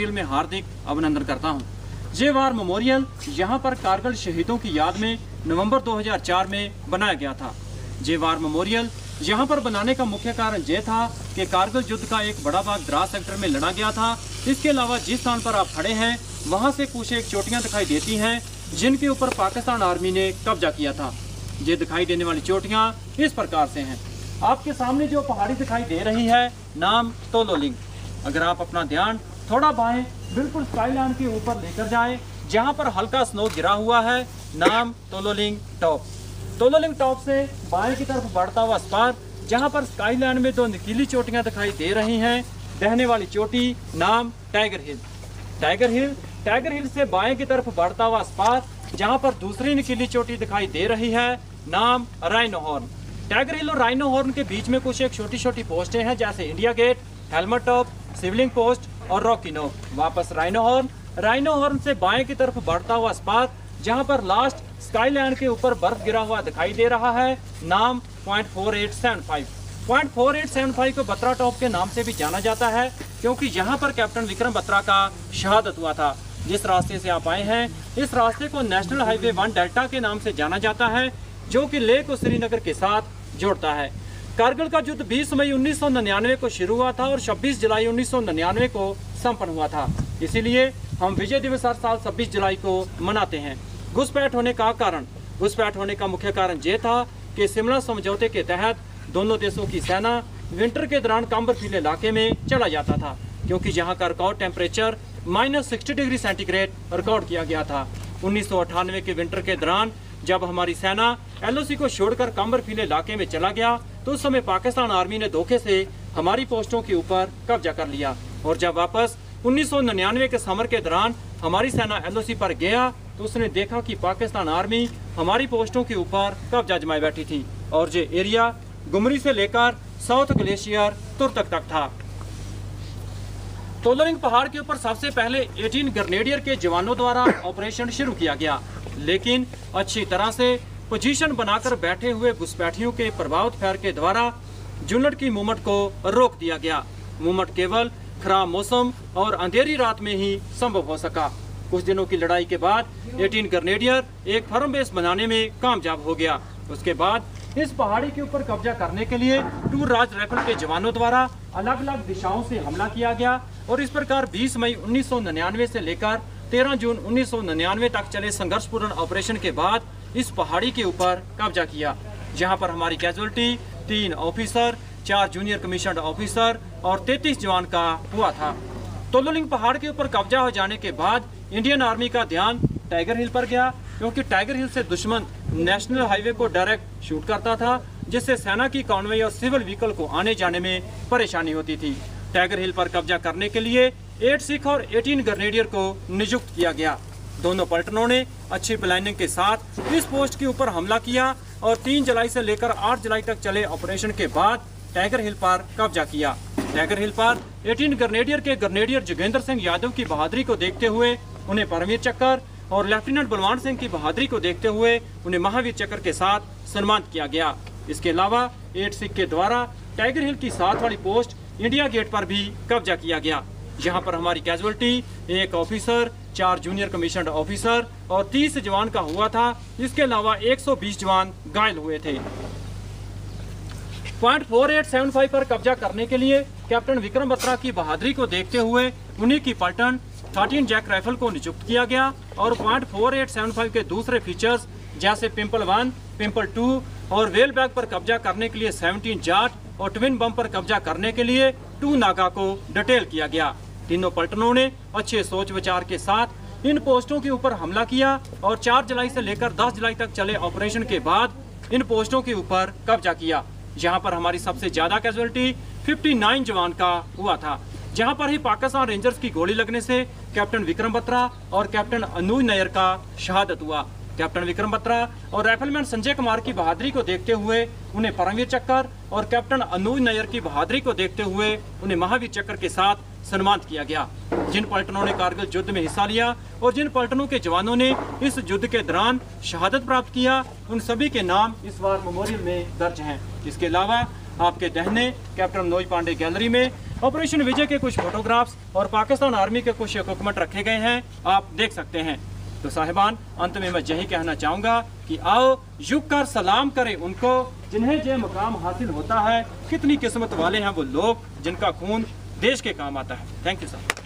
Memorial में हार्दिक अभिनंदन करता हूँ। ये वार मेमोरियल यहाँ पर कारगिल शहीदों की याद में नवंबर 2004 में बनाया गया था। ये वार मेमोरियल यहाँ पर बनाने का मुख्य कारण ये था कि कारगिल युद्ध का एक बड़ा भाग द्रास सेक्टर में लड़ा गया था। इसके अलावा जिस स्थान पर आप खड़े हैं वहाँ से कुछ एक चोटियाँ दिखाई देती हैं जिनके ऊपर पाकिस्तान आर्मी ने कब्जा किया था। ये दिखाई देने वाली चोटियाँ इस प्रकार से हैं। आपके सामने जो पहाड़ी दिखाई दे रही है नाम तोलोलिंग। अगर आप अपना ध्यान थोड़ा बाएं बिल्कुल स्काईलाइन के ऊपर लेकर जाएं, जहां पर हल्का स्नो गिरा हुआ है, नाम तोलोलिंग टॉप। तोलोलिंग टॉप से बाएं की तरफ बढ़ता हुआ स्पार, जहां पर स्काईलाइन में दो नुकीली चोटियां दिखाई दे रही हैं। दहने वाली चोटी नाम टाइगर हिल। टाइगर हिल से बाएं की तरफ बढ़ता हुआ स्पार, जहां पर दूसरी नुकीली चोटी दिखाई दे रही है, नाम राइनो हॉर्न। टाइगर हिल और राइनो हॉर्न के बीच में कुछ एक छोटी छोटी पोस्टें हैं, जैसे India Gate, helmet top, Shivling post और रॉकी नोक। वापस राइनो हॉर्न से बाएं की तरफ बढ़ता हुआ स्पार, जहां पर लास्ट स्काईलैंड के ऊपर बर्फ गिरा हुआ दिखाई दे रहा है, नाम .4875। .4875 को बत्रा टॉप के नाम से भी जाना जाता है, क्योंकि यहाँ पर कैप्टन विक्रम बत्रा का शहादत हुआ था। जिस रास्ते से आप आए हैं, इस रास्ते को नेशनल हाईवे 1 डेल्टा के नाम से जाना जाता है, जो कि लेह को श्रीनगर के साथ जोड़ता है। कारगिल का युद्ध 20 मई 1999 को शुरू हुआ था और 26 जुलाई 1999 को संपन्न हुआ था। इसीलिए हम विजय दिवस हर साल 26 जुलाई को मनाते हैं। घुसपैठ होने का मुख्य कारण ये था कि शिमला समझौते के तहत दोनों देशों की सेना विंटर के दौरान काम्बरफील इलाके में चला जाता था, क्योंकि यहाँ का record temperature -60 degree centigrade record किया गया था। 1998 के विंटर के दौरान जब हमारी सेना LOC को छोड़कर काम्बरफील इलाके में चला गया, तो उस समय पाकिस्तान आर्मी ने धोखे से हमारी पोस्टों के ऊपर कब्जा कर लिया। और जब वापस 1999 के समर के दौरान हमारी सेना LOC पर गया, तो उसने देखा कि पाकिस्तान आर्मी हमारी पोस्टों के ऊपर कब्जा जमाए बैठी थी और ये एरिया गुमरी से लेकर साउथ ग्लेशियर तुर्तक तक था। तोलोलिंग पहाड़ के ऊपर सबसे पहले 18 ग्रेनेडियर के जवानों द्वारा ऑपरेशन शुरू किया गया, लेकिन अच्छी तरह से पोजीशन बनाकर बैठे हुए घुसपैठियों के प्रभावित फायर के द्वारा यूनिट की मूवमेंट को रोक दिया गया। मूवमेंट केवल खराब मौसम और अंधेरी रात में ही संभव हो सका। कुछ दिनों की लड़ाई के बाद 18 ग्रेनेडियर एक फर्म बेस बनाने में कामयाब हो गया। उसके बाद इस पहाड़ी के ऊपर कब्जा करने के लिए टूर राज राइफल के जवानों द्वारा अलग अलग दिशाओं से हमला किया गया और इस प्रकार 20 मई 1999 से लेकर 13 जून 1999 तक चले संघर्षपूर्ण ऑपरेशन के बाद इस पहाड़ी के ऊपर कब्जा किया, जहां पर हमारी casualty 3 officer, 4 junior commissioned officer और 33 जवान का हुआ था। तोलोलिंग पहाड़ के ऊपर कब्जा हो जाने के बाद इंडियन आर्मी का ध्यान टाइगर हिल पर गया, क्योंकि टाइगर हिल से दुश्मन नेशनल हाईवे को डायरेक्ट शूट करता था, जिससे सेना की कॉन्वॉय और सिविल व्हीकल को आने जाने में परेशानी होती थी। टाइगर हिल पर कब्जा करने के लिए 8 सिख और 18 ग्रेनेडियर को नियुक्त किया गया। दोनों पलटनों ने अच्छी प्लानिंग के साथ इस पोस्ट के ऊपर हमला किया और 3 जुलाई से लेकर 8 जुलाई तक चले ऑपरेशन के बाद टाइगर हिल पर कब्जा किया। टाइगर हिल पर 18 ग्रेनेडियर के ग्रेनेडियर जोगेंद्र सिंह यादव की बहादुरी को देखते हुए उन्हें परमवीर चक्र और लेफ्टिनेंट बलवान सिंह की बहादुरी को देखते हुए उन्हें महावीर चक्र के साथ सम्मानित किया गया। इसके अलावा 8 सिख के द्वारा टाइगर हिल की साथ वाली पोस्ट इंडिया गेट पर भी कब्जा किया गया, जहां पर हमारी casualty 1 officer, 4 junior commissioned officer और 30 जवान का हुआ था। इसके अलावा 120 जवान घायल हुए थे। .4875 पर कब्जा करने के लिए कैप्टन विक्रम बत्रा की बहादुरी को देखते हुए उन्हीं की पलटन 13 जैक राइफल को नियुक्त किया गया और .4875 के दूसरे फीचर्स जैसे पिंपल 1, पिंपल 2 और वेल बैग पर कब्जा करने के लिए 17 जाट और ट्विन बम पर कब्जा करने के लिए 2 नागा को डिटेल किया गया। तीनों पलटनों ने अच्छे सोच विचार के साथ इन पोस्टों के ऊपर हमला किया और 4 जुलाई से लेकर 10 जुलाई तक चले ऑपरेशन के बाद इन पोस्टों के ऊपर कब्जा किया, जहां पर हमारी सबसे ज्यादा कैजुअलिटी 59 जवान का हुआ था। जहां पर ही पाकिस्तान रेंजर्स की गोली लगने से कैप्टन विक्रम बत्रा और कैप्टन अनुज नायर का शहादत हुआ। कैप्टन विक्रम बत्रा और राइफलमैन संजय कुमार की बहादुरी को देखते हुए उन्हें परमवीर चक्र और कैप्टन अनुज नायर की बहादुरी को देखते हुए उन्हें महावीर चक्र के साथ सम्मानित किया गया। जिन पलटनों ने कारगिल युद्ध में हिस्सा लिया और जिन पलटनों के जवानों ने इस युद्ध के दौरान शहादत प्राप्त किया, उन सभी के नाम इस वार मेमोरियल में दर्ज हैं। इसके अलावा आपके दहने कैप्टन मनोज पांडे गैलरी में ऑपरेशन विजय के कुछ फोटोग्राफ्स और पाकिस्तान आर्मी के कुछ इक्विपमेंट रखे गए हैं, आप देख सकते हैं। तो साहिबान, अंत में मैं यही कहना चाहूँगा कि आओ झुक कर सलाम करें उनको जिन्हें ये मुकाम हासिल होता है। कितनी किस्मत वाले हैं वो लोग जिनका खून देश के काम आता है। Thank you sir.